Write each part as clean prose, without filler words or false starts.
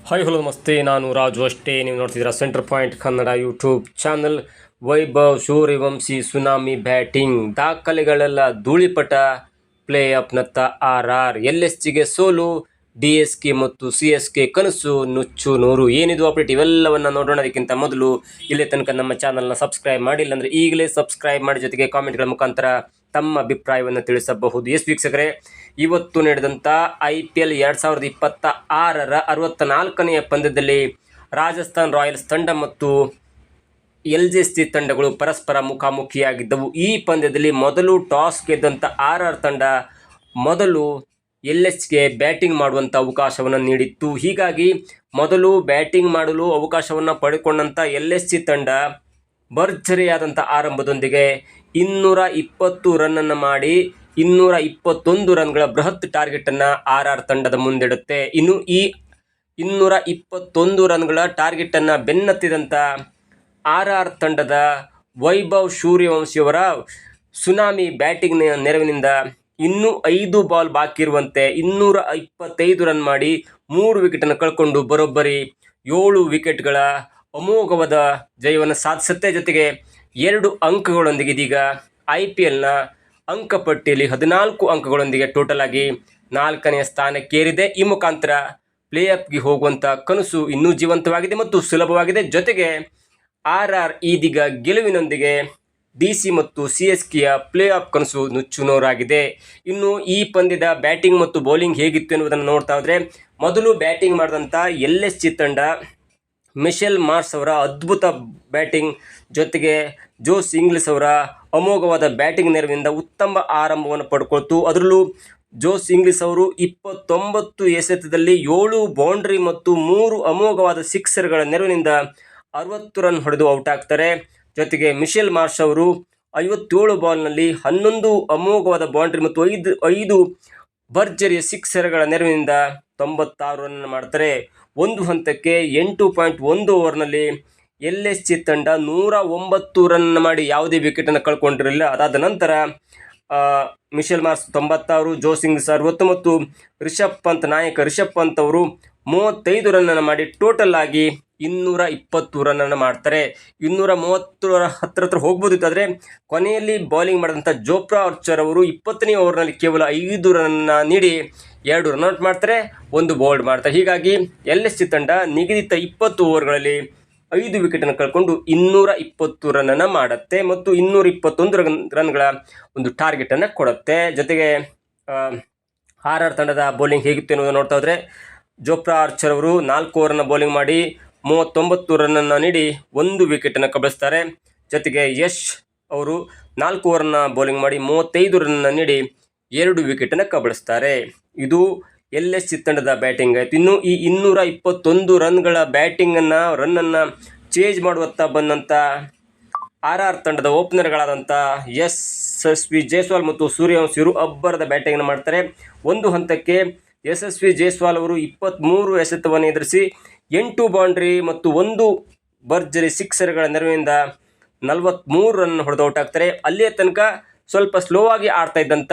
Hi hello ನಮಸ್ತೆ, ನಾನು ರಾಜು ಅಷ್ಟೇ. ನೀವು ನೋಡ್ತಿದ್ದೀರಾ centre point Kannada YouTube channel. Vaibhav Suryavanshi tsunami batting, ದಾಖಲೆಗಳೆಲ್ಲ ಧೂಳಿಪಟ. ಪ್ಲೇ ಆಫ್ನತ್ತ RR, LSGಗೆ ಸೋಲು, DSK ಮತ್ತು CSK ಕನಸು ನುಚ್ಚು ನೂರು. ಏನಿದು ಅಪ್ಡೇಟ್ ಇವೆಲ್ಲವನ್ನು ನೋಡೋಣ. ಅದಕ್ಕಿಂತ ಮೊದಲು ಇಲ್ಲೇ ತನಕ ನಮ್ಮ ಚಾನಲ್ನ ಸಬ್ಸ್ಕ್ರೈಬ್ ಮಾಡಿಲ್ಲ ಅಂದರೆ ಈಗಲೇ ಸಬ್ಸ್ಕ್ರೈಬ್ ಮಾಡಿ, ಜೊತೆಗೆ ಕಾಮೆಂಟ್ಗಳ ಮುಖಾಂತರ ತಮ್ಮ ಅಭಿಪ್ರಾಯವನ್ನು ತಿಳಿಸಬಹುದು. ವೀಕ್ಷಕರೇ, ಇವತ್ತು ನಡೆದಂಥ IPL 2026ರ 64ನೆಯ ಪಂದ್ಯದಲ್ಲಿ ರಾಜಸ್ಥಾನ್ ರಾಯಲ್ಸ್ ತಂಡ ಮತ್ತು LSG ತಂಡಗಳು ಪರಸ್ಪರ ಮುಖಾಮುಖಿಯಾಗಿದ್ದವು. ಈ ಪಂದ್ಯದಲ್ಲಿ ಮೊದಲು ಟಾಸ್ ಗೆದ್ದಂಥ RR ತಂಡ ಮೊದಲು LSGಗೆ ಬ್ಯಾಟಿಂಗ್ ಮಾಡುವಂಥ ಅವಕಾಶವನ್ನು ನೀಡಿತ್ತು. ಹೀಗಾಗಿ ಮೊದಲು ಬ್ಯಾಟಿಂಗ್ ಮಾಡಲು ಅವಕಾಶವನ್ನು ಪಡೆದುಕೊಂಡಂಥ LSG ತಂಡ ಭರ್ಜರಿಯಾದಂಥ ಆರಂಭದೊಂದಿಗೆ 220 ರನ್ನನ್ನು ಮಾಡಿ 221 ರನ್ಗಳ ಬೃಹತ್ ಟಾರ್ಗೆಟನ್ನು RR ತಂಡದ ಮುಂದಿಡುತ್ತೆ. ಇನ್ನು ಈ 221 ರನ್ಗಳ ಟಾರ್ಗೆಟನ್ನು ಬೆನ್ನತ್ತಿದಂಥ RR ತಂಡದ ವೈಭವ್ ಸೂರ್ಯವಂಶಿಯವರ ಸುನಾಮಿ ಬ್ಯಾಟಿಂಗ್ ನೆರವಿನಿಂದ ಇನ್ನೂ 5 ಬಾಲ್ ಬಾಕಿ ಇರುವಂತೆ 225 ರನ್ ಮಾಡಿ 3 ವಿಕೆಟನ್ನು ಕಳ್ಕೊಂಡು ಬರೋಬ್ಬರಿ 7 ವಿಕೆಟ್ಗಳ ಅಮೋಘವಾದ ಜಯವನ್ನು ಸಾಧಿಸುತ್ತೆ. ಜೊತೆಗೆ 2 ಅಂಕಗಳೊಂದಿಗೆ ಇದೀಗ IPLನ ಅಂಕಪಟ್ಟಿಯಲ್ಲಿ 14 ಅಂಕಗಳೊಂದಿಗೆ ಟೋಟಲ್ ಆಗಿ 4ನೇ ಸ್ಥಾನಕ್ಕೇರಿದೆ. ಈ ಮುಖಾಂತರ ಪ್ಲೇ ಆಫ್ಗೆ ಹೋಗುವಂಥ ಕನಸು ಇನ್ನೂ ಜೀವಂತವಾಗಿದೆ ಮತ್ತು ಸುಲಭವಾಗಿದೆ. ಜೊತೆಗೆ RR ಇದೀಗ ಗೆಲುವಿನೊಂದಿಗೆ DC ಮತ್ತು CSKಯ ಪ್ಲೇ ಆಫ್ ಕನಸು ನುಚ್ಚುನೂರಾಗಿದೆ. ಇನ್ನು ಈ ಪಂದ್ಯದ ಬ್ಯಾಟಿಂಗ್ ಮತ್ತು ಬೌಲಿಂಗ್ ಹೇಗಿತ್ತು ಎನ್ನುವುದನ್ನು ನೋಡ್ತಾ ಹೋದರೆ, ಮೊದಲು ಬ್ಯಾಟಿಂಗ್ ಮಾಡಿದಂಥ LSG ತಂಡ ಮಿಶೆಲ್ ಮಾರ್ಷ್ ಅವರ ಅದ್ಭುತ ಬ್ಯಾಟಿಂಗ್ ಜೊತೆಗೆ ಜೋಸ್ ಇಂಗ್ಲಿಸ್ ಅವರ ಅಮೋಘವಾದ ಬ್ಯಾಟಿಂಗ್ ನೆರವಿನಿಂದ ಉತ್ತಮ ಆರಂಭವನ್ನು ಪಡ್ಕೊಳ್ತು. ಅದರಲ್ಲೂ ಜೋಸ್ ಇಂಗ್ಲಿಸ್ ಅವರು 29 ಎಸೆತದಲ್ಲಿ 7 ಬೌಂಡ್ರಿ ಮತ್ತು 3 ಅಮೋಘವಾದ ಸಿಕ್ಸರ್ಗಳ ನೆರವಿನಿಂದ 60 ರನ್ ಹೊಡೆದು ಔಟ್ ಆಗ್ತಾರೆ. ಜೊತೆಗೆ ಮಿಶೆಲ್ ಮಾರ್ಷ್ ಅವರು 57 ಬಾಲ್ನಲ್ಲಿ 11 ಅಮೋಘವಾದ ಬೌಂಡ್ರಿ ಮತ್ತು 5 ಭರ್ಜರಿಯ ಸಿಕ್ಸರ್ಗಳ ನೆರವಿನಿಂದ 96 ರನ್ ಮಾಡ್ತಾರೆ. ಒಂದು ಹಂತಕ್ಕೆ 8.1 ಓವರ್ನಲ್ಲಿ LSG ತಂಡ 109 ರನ್ ಮಾಡಿ ಯಾವುದೇ ವಿಕೆಟನ್ನು ಕಳ್ಕೊಂಡಿರಲಿಲ್ಲ. ಅದಾದ ನಂತರ ಮಿಶೆಲ್ ಮಾರ್ಷ್ 96, ಜೋಸ್ ಇಂಗ್ಲಿಸ್ 60 ಮತ್ತು ನಾಯಕ ರಿಷಬ್ ಪಂತ್ ಅವರು 35 ರನ್ನನ್ನು ಮಾಡಿ ಟೋಟಲ್ ಆಗಿ 220 ರನ್ನನ್ನು ಮಾಡ್ತಾರೆ. 230 ಹತ್ತಿರ ಹೋಗ್ಬೋದಿತ್ತು, ಆದರೆ ಕೊನೆಯಲ್ಲಿ ಬೌಲಿಂಗ್ ಮಾಡಿದಂಥ ಜೋಫ್ರಾ ಆರ್ಚರ್ ಅವರು 20ನೇ ಓವರ್ನಲ್ಲಿ ಕೇವಲ 5 ರನ್ನ ನೀಡಿ 2 ರನ್ಔಟ್ ಮಾಡ್ತಾರೆ, 1 ಬೌಲ್ಡ್ ಮಾಡ್ತಾರೆ. ಹೀಗಾಗಿ LSG ತಂಡ ನಿಗದಿತ 20 ಓವರ್ಗಳಲ್ಲಿ 5 ವಿಕೆಟನ್ನು ಕಳ್ಕೊಂಡು 220 ರನ್ನನ್ನು ಮಾಡುತ್ತೆ ಮತ್ತು 221 ರನ್ಗಳ ಒಂದು ಟಾರ್ಗೆಟನ್ನು ಕೊಡುತ್ತೆ. ಜೊತೆಗೆ RR ತಂಡದ ಬೌಲಿಂಗ್ ಹೇಗಿತ್ತು ಎನ್ನುವುದನ್ನು ನೋಡ್ತಾ ಹೋದರೆ, ಜೋಫ್ರಾ ಆರ್ಚರ್ ಅವರು 4 ಓವರನ್ನು ಬೌಲಿಂಗ್ ಮಾಡಿ 39 ರನ್ನನ್ನು ನೀಡಿ 1 ವಿಕೆಟನ್ನು ಕಬಳಿಸ್ತಾರೆ. ಜೊತೆಗೆ ಯಶ್ ಅವರು 4 ಓವರನ್ನು ಬೌಲಿಂಗ್ ಮಾಡಿ 35 ರನ್ನನ್ನು ನೀಡಿ 2 ವಿಕೆಟನ್ನು ಕಬಳಿಸ್ತಾರೆ. ಇದು LSG ತಂಡದ ಬ್ಯಾಟಿಂಗ್ ಆಯಿತು. ಇನ್ನು ಈ 221 ರನ್ಗಳ ರನ್ನನ್ನು ಚೇಂಜ್ ಮಾಡುವತ್ತ ಬಂದಂಥ RR ತಂಡದ ಓಪನರ್ಗಳಾದಂಥ ಯಶಸ್ವಿ ಜೈಸ್ವಾಲ್ ಮತ್ತು ಸೂರ್ಯವಂಶಿ ಅವರು ಅಬ್ಬರದ ಬ್ಯಾಟಿಂಗನ್ನು ಮಾಡ್ತಾರೆ. ಒಂದು ಹಂತಕ್ಕೆ ಯಶಸ್ವಿ ಜೈಸ್ವಾಲ್ ಅವರು 23 ಎಸೆತವನ್ನು ಎದುರಿಸಿ 8 ಬೌಂಡ್ರಿ ಮತ್ತು 1 ಭರ್ಜರಿ ಸಿಕ್ಸರ್ಗಳ ನೆರವಿನಿಂದ 43 ರನ್ ಹೊಡೆದು ಔಟ್ ಆಗ್ತಾರೆ. ಅಲ್ಲಿಯ ತನಕ ಸ್ವಲ್ಪ ಸ್ಲೋ ಆಗಿ ಆಡ್ತಾ ಇದ್ದಂಥ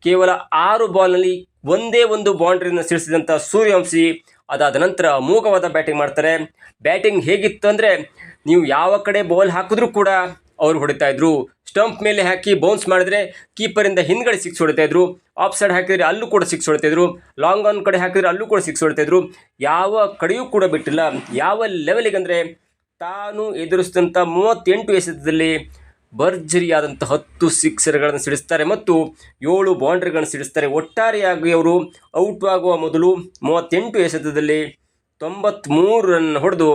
ಕೇವಲ 6 ಬಾಲ್ನಲ್ಲಿ ಒಂದೇ ಒಂದು ಬೌಂಡ್ರಿಯನ್ನು ಸಿಡಿಸಿದಂಥ ಸೂರ್ಯವಂಶಿ ಅದಾದ ನಂತರ ಅಮೋಘವಾದ ಬ್ಯಾಟಿಂಗ್ ಮಾಡ್ತಾರೆ. ಬ್ಯಾಟಿಂಗ್ ಹೇಗಿತ್ತು ಅಂದರೆ, ನೀವು ಯಾವ ಕಡೆ ಬಾಲ್ ಹಾಕಿದ್ರೂ ಕೂಡ ಅವರು ಹೊಡಿತಾ ಇದ್ರು. ಸ್ಟಂಪ್ ಮೇಲೆ ಹಾಕಿ ಬೌನ್ಸ್ ಮಾಡಿದರೆ ಕೀಪರಿಂದ ಹಿಂದ್ಗಡೆ 6 ಹೊಡಿತಾ ಇದ್ರು. ಆಫ್ ಸೈಡ್ ಹಾಕಿದರೆ ಅಲ್ಲೂ ಕೂಡ 6 ಹೊಡಿತಾ ಇದ್ರು. ಲಾಂಗ್ ಆನ್ ಕಡೆ ಹಾಕಿದರೆ ಅಲ್ಲೂ ಕೂಡ 6 ಹೊಡಿತಾ ಇದ್ರು. ಯಾವ ಕಡೆಯೂ ಕೂಡ ಬಿಟ್ಟಿಲ್ಲ. ಯಾವ ಲೆವೆಲಿಗೆ ಅಂದರೆ, ತಾನು ಎದುರಿಸಿದಂಥ 38 ಎಸೆತದಲ್ಲಿ ಭರ್ಜರಿಯಾದಂಥ 10 ಸಿಕ್ಸರ್ಗಳನ್ನು ಸಿಡಿಸ್ತಾರೆ ಮತ್ತು 7 ಬೌಂಡ್ರಿಗಳನ್ನು ಸಿಡಿಸ್ತಾರೆ. ಒಟ್ಟಾರೆಯಾಗಿ ಅವರು ಔಟ್ ಆಗುವ ಮೊದಲು 38 ಎಸೆತದಲ್ಲಿ 93 ರನ್ ಹೊಡೆದು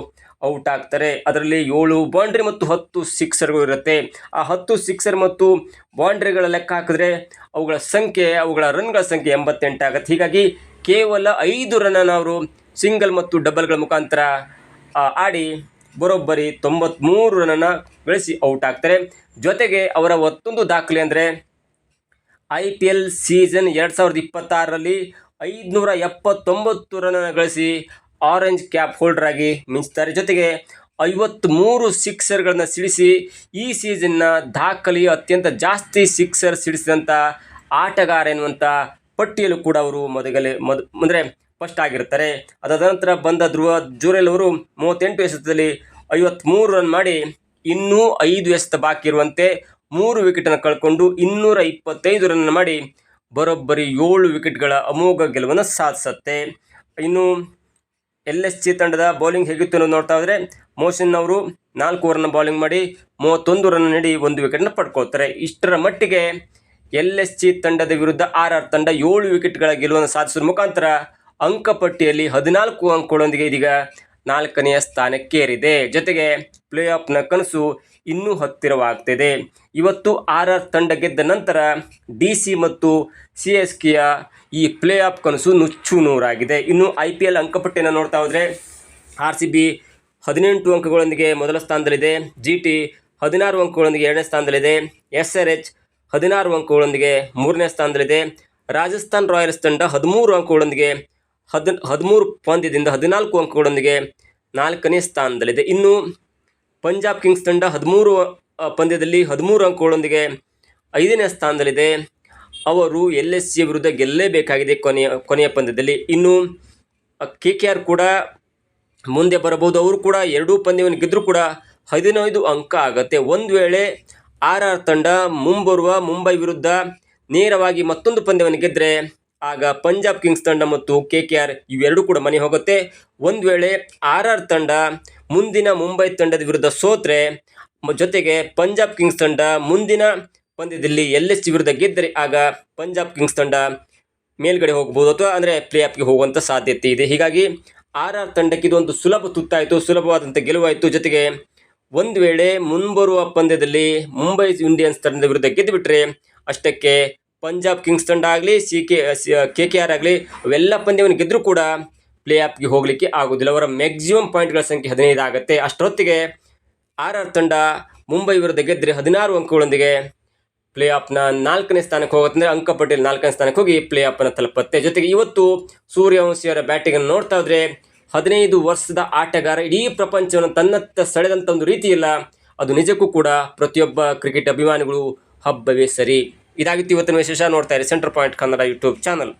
ಔಟ್ ಆಗ್ತಾರೆ. ಅದರಲ್ಲಿ 7 ಬೌಂಡ್ರಿ ಮತ್ತು 10 ಸಿಕ್ಸರ್ಗಳು ಇರುತ್ತೆ. ಆ 10 ಸಿಕ್ಸರ್ ಮತ್ತು ಬೌಂಡ್ರಿಗಳ ಲೆಕ್ಕ ಹಾಕಿದ್ರೆ ಅವುಗಳ ರನ್ಗಳ ಸಂಖ್ಯೆ 88 ಆಗುತ್ತೆ. ಹೀಗಾಗಿ ಕೇವಲ 5 ರನ್ನನ್ನು ಅವರು ಸಿಂಗಲ್ ಮತ್ತು ಡಬಲ್ಗಳ ಮುಖಾಂತರ ಆಡಿ ಬರೋಬ್ಬರಿ 93 ರನ್ನನ್ನು ಗಳಿಸಿ ಔಟ್ ಆಗ್ತಾರೆ. ಜೊತೆಗೆ ಅವರ ಮತ್ತೊಂದು ದಾಖಲೆ ಅಂದರೆ, IPL ಸೀಸನ್ 2026ರಲ್ಲಿ 579 ರನ್ನನ್ನು ಗಳಿಸಿ ಆರೆಂಜ್ ಕ್ಯಾಪ್ ಹೋಲ್ಡರ್ ಆಗಿ ಮಿಂಚ್ತಾರೆ. ಜೊತೆಗೆ 53 ಸಿಕ್ಸರ್ಗಳನ್ನು ಸಿಡಿಸಿ ಈ ಸೀಸನ್ನ ದಾಖಲೆಯ ಅತ್ಯಂತ ಜಾಸ್ತಿ ಸಿಕ್ಸರ್ ಸಿಡಿಸಿದಂಥ ಆಟಗಾರ ಎನ್ನುವಂಥ ಪಟ್ಟಿಯಲ್ಲೂ ಕೂಡ ಅವರು ಫಸ್ಟ್ ಆಗಿರ್ತಾರೆ. ಅದಾದ ನಂತರ ಬಂದ ಧ್ರುವ ಜುರೇಲ್ ಅವರು 38 ಎಸೆತದಲ್ಲಿ 53 ರನ್ ಮಾಡಿ ಇನ್ನೂ 5 ಎಸೆತ ಬಾಕಿ ಇರುವಂತೆ 3 ವಿಕೆಟನ್ನು ಕಳ್ಕೊಂಡು 225 ರನ್ ಮಾಡಿ ಬರೋಬ್ಬರಿ 7 ವಿಕೆಟ್ಗಳ ಅಮೋಘ ಗೆಲುವನ್ನು ಸಾಧಿಸುತ್ತೆ. ಇನ್ನು LSG ತಂಡದ ಬೌಲಿಂಗ್ ಹೇಗಿತ್ತು ಅನ್ನೋದು ನೋಡ್ತಾ ಹೋದರೆ ಮೋಹಸಿನ್ ಅವರು 4 ಓವರನ್ನು ಬೌಲಿಂಗ್ ಮಾಡಿ 31 ರನ್ ನೀಡಿ 1 ವಿಕೆಟನ್ನು ಪಡ್ಕೊಳ್ತಾರೆ. ಇಷ್ಟರ ಮಟ್ಟಿಗೆ LSG ತಂಡದ ವಿರುದ್ಧ RR ತಂಡ 7 ವಿಕೆಟ್ಗಳ ಗೆಲುವನ್ನು ಸಾಧಿಸುವ ಮುಖಾಂತರ ಅಂಕಪಟ್ಟಿಯಲ್ಲಿ 14 ಅಂಕಗಳೊಂದಿಗೆ ಇದೀಗ 4ನೇ ಸ್ಥಾನಕ್ಕೇರಿದೆ. ಜೊತೆಗೆ ಪ್ಲೇ ಆಫ್ನ ಕನಸು ಇನ್ನೂ ಹತ್ತಿರವಾಗ್ತಿದೆ. ಇವತ್ತು RR ತಂಡ ಗೆದ್ದ ನಂತರ DC ಮತ್ತು CSKಯ ಈ ಪ್ಲೇ ಆಫ್ ಕನಸು ನುಚ್ಚು ನೂರಾಗಿದೆ. ಇನ್ನು IPL ಅಂಕಪಟ್ಟಿಯನ್ನು ನೋಡ್ತಾ ಹೋದರೆ RCB 18 ಅಂಕಗಳೊಂದಿಗೆ ಮೊದಲ ಸ್ಥಾನದಲ್ಲಿದೆ. GT 16 ಅಂಕಗಳೊಂದಿಗೆ 2ನೇ ಸ್ಥಾನದಲ್ಲಿದೆ. SRH 16 ಅಂಕಗಳೊಂದಿಗೆ 3ನೇ ಸ್ಥಾನದಲ್ಲಿದೆ. ರಾಜಸ್ಥಾನ್ ರಾಯಲ್ಸ್ ತಂಡ 13 ಅಂಕಗಳೊಂದಿಗೆ 13 ಪಂದ್ಯದಿಂದ 14 ಅಂಕಗಳೊಂದಿಗೆ 4ನೇ ಸ್ಥಾನದಲ್ಲಿದೆ. ಇನ್ನು ಪಂಜಾಬ್ ಕಿಂಗ್ಸ್ ತಂಡ 13 ಪಂದ್ಯದಲ್ಲಿ 13 ಅಂಕಗಳೊಂದಿಗೆ 5ನೇ ಸ್ಥಾನದಲ್ಲಿದೆ. ಅವರು LSG ವಿರುದ್ಧ ಗೆಲ್ಲಲೇಬೇಕಾಗಿದೆ ಕೊನೆಯ ಪಂದ್ಯದಲ್ಲಿ. ಇನ್ನು KKR ಕೂಡ ಮುಂದೆ ಬರಬಹುದು. ಅವರು ಕೂಡ 2 ಪಂದ್ಯವನ್ನು ಗೆದ್ದರೂ ಕೂಡ 15 ಅಂಕ ಆಗುತ್ತೆ. ಒಂದು ವೇಳೆ RR ತಂಡ ಮುಂಬರುವ ಮುಂಬೈ ವಿರುದ್ಧ ನೇರವಾಗಿ ಮತ್ತೊಂದು ಪಂದ್ಯವನ್ನು ಗೆದ್ದರೆ ಆಗ ಪಂಜಾಬ್ ಕಿಂಗ್ಸ್ ತಂಡ ಮತ್ತು KKR ಇವೆರಡೂ ಕೂಡ ಮನೆ ಹೋಗುತ್ತೆ. ಒಂದು ವೇಳೆ RR ತಂಡ ಮುಂದಿನ ಮುಂಬೈ ತಂಡದ ವಿರುದ್ಧ ಸೋತ್ರೆ ಜೊತೆಗೆ ಪಂಜಾಬ್ ಕಿಂಗ್ಸ್ ತಂಡ ಮುಂದಿನ ಪಂದ್ಯದಲ್ಲಿ LSG ವಿರುದ್ಧ ಗೆದ್ದರೆ ಆಗ ಪಂಜಾಬ್ ಕಿಂಗ್ಸ್ ತಂಡ ಮೇಲ್ಗಡೆ ಹೋಗ್ಬೋದು ಅಥವಾ ಅಂದರೆ ಪ್ಲೇ ಆಫ್ಗೆ ಹೋಗುವಂಥ ಸಾಧ್ಯತೆ ಇದೆ. ಹೀಗಾಗಿ RR ತಂಡಕ್ಕೆ ಇದು ಒಂದು ಸುಲಭ ತುತ್ತಾಯಿತು, ಸುಲಭವಾದಂಥ ಗೆಲುವಾಯಿತು. ಜೊತೆಗೆ ಒಂದು ವೇಳೆ ಮುಂಬರುವ ಪಂದ್ಯದಲ್ಲಿ ಮುಂಬೈ ಇಂಡಿಯನ್ಸ್ ತಂಡದ ವಿರುದ್ಧ ಗೆದ್ದುಬಿಟ್ರೆ ಅಷ್ಟಕ್ಕೆ ಪಂಜಾಬ್ ಕಿಂಗ್ಸ್ ತಂಡ ಆಗಲಿ KKR ಆಗಲಿ ಅವೆಲ್ಲ ಪಂದ್ಯವನ್ನು ಗೆದ್ದರೂ ಕೂಡ ಪ್ಲೇ ಆಫ್ಗೆ ಹೋಗಲಿಕ್ಕೆ ಆಗೋದಿಲ್ಲ. ಅವರ ಮ್ಯಾಕ್ಸಿಮಮ್ ಪಾಯಿಂಟ್ಗಳ ಸಂಖ್ಯೆ 15 ಆಗುತ್ತೆ. ಅಷ್ಟೊತ್ತಿಗೆ RR ತಂಡ ಮುಂಬೈ ವಿರುದ್ಧ ಗೆದ್ದರೆ 16 ಅಂಕಗಳೊಂದಿಗೆ ಪ್ಲೇ ಆಫ್ನ 4ನೇ ಸ್ಥಾನಕ್ಕೆ ಹೋಗುತ್ತೆ. ಅಂದರೆ ಅಂಕಪಟ್ಟಿಯಲ್ಲಿ 4ನೇ ಸ್ಥಾನಕ್ಕೆ ಹೋಗಿ ಪ್ಲೇ ಆಫನ್ನು ತಲುಪುತ್ತೆ. ಜೊತೆಗೆ ಇವತ್ತು ಸೂರ್ಯವಂಶಿಯವರ ಬ್ಯಾಟಿಂಗನ್ನು ನೋಡ್ತಾ ಹೋದರೆ 15 ವರ್ಷದ ಆಟಗಾರ ಇಡೀ ಪ್ರಪಂಚವನ್ನು ತನ್ನತ್ತ ಸೆಳೆದಂಥ ಒಂದು ರೀತಿ ಇಲ್ಲ. ಅದು ನಿಜಕ್ಕೂ ಕೂಡ ಪ್ರತಿಯೊಬ್ಬ ಕ್ರಿಕೆಟ್ ಅಭಿಮಾನಿಗಳು ಹಬ್ಬವೇ ಸರಿ. ಇದಾಗಿತ್ತು ಇವತ್ತಿನ ವಿಶೇಷ. ನೋಡ್ತಾ ಇರಿ centre point Kannada YouTube channel.